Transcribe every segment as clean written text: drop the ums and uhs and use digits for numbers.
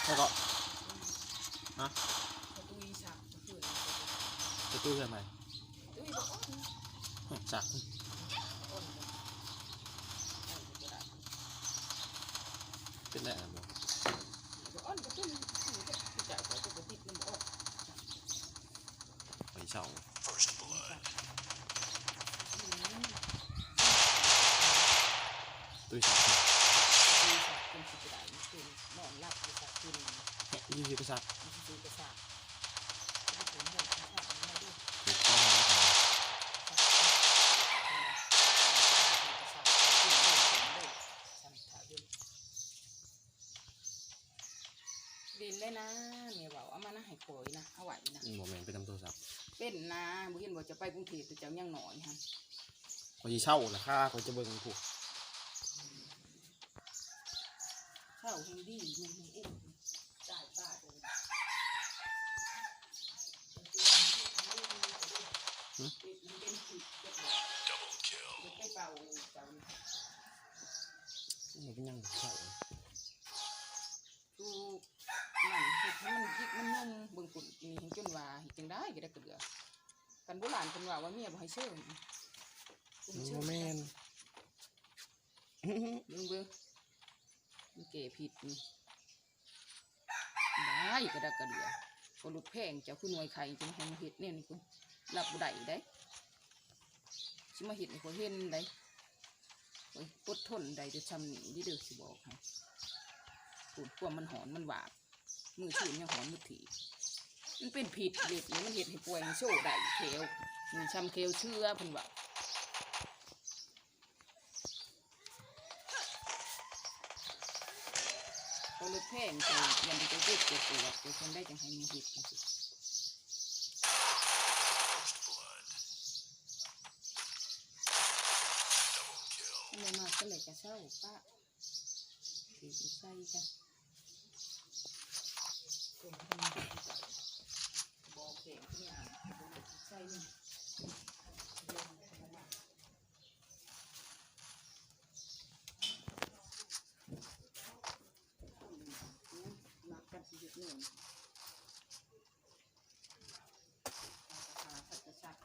แล้วก็ฮะ ตุ้ยสักคือ จะตู้ทำไม ตุ้ยบอกว่า สัก อ่อนเลย เป็นแหล่บ่ อ่อนก็ตุ้ยที่จ่ายไปปกติมันบอก ไปเช่าตู้สัก ตุ้ยสักเป็นสิบได้คือนอนหลับไปสักคืน ยี่สิบสัก ตุ้ยกระสักไม่ถึงหมดสักไม่ได้ ถูกต้องแล้วดินเลยนะเมียบอกเอามานะให้โขยนะเอาไหวนะ โมเมนต์ไปทำโทรศัพท์ เป็นนะบุญบอกจะไปกรุงเทพแต่เจ้ายังหน่อยฮะ เขาจะเช่าราคาเขาจะเบิ่งผูก เข้าเฮงดียังเอ็นจ่ายป้าเลยเป็นผิดไปเป่าเจ้า มันก็ยังเช่า ถูกนั่นเห็ดให้มันยิกมันนุ่มเบิ่งปุ่นนี่เห็นจนว่าจังได้ก็ได้กระเดือกันโบราณคนว่าเมียบ่ให้เชื่อ โมเมนต์ เบิ่งมันเก๋ผิดนี่ได้ก็ได้กระเดือคนรถแพงเจ้าคุณหน่วยไข่จังให้มาเห็ดเนี่ยนี่คุณรับบ่ได้ได้สิมาเห็ดให้คนเห็นได้อดทนได้จะทำนี่ที่เด้อสิบอกให้ปวดความมันหอนมันหวาบมือชื่นยังหอนมือถีมันเป็นผิดเด็ดนี่มันเห็ดให้ป่วยโซ่ได้เคลมีช้ำเคลเชื่อเพิ่นว่าพอรถแพงใจยันจะเจ็บปวดจะทนได้จังให้มีเห็ดจังสิไม่มากก็เลยจะเศร้าป้าถือใส่กันบอกเก่งที่อ่านใส่นี่นักกันสิหยุดหนึ่งสัตว์สัตว์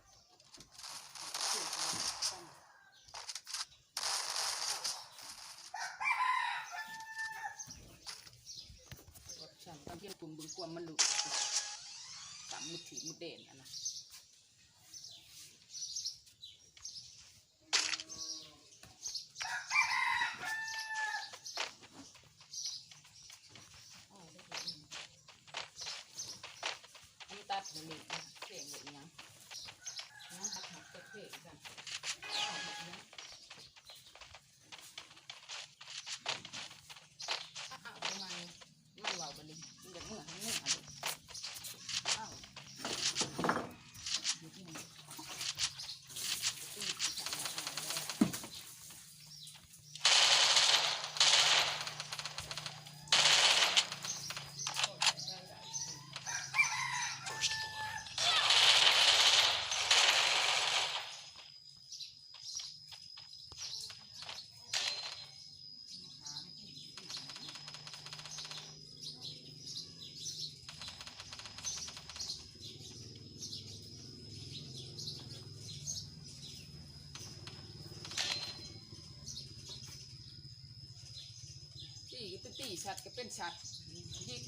ฉันตอนที่กลุ่มบึงกวมมันหลุดสามมุดถีมุดเด่นอันนะอันนี้ตัดเลยเสียงแบบนี้นะตัดหักตัดเพ่กันประมาณมันเบาไปเลยมันจะเมื่อทั้งเมื่ออะไรอ้าวหยุดนี่ตีสามตีก็เป็นตีชัดก็เป็นชัดยิก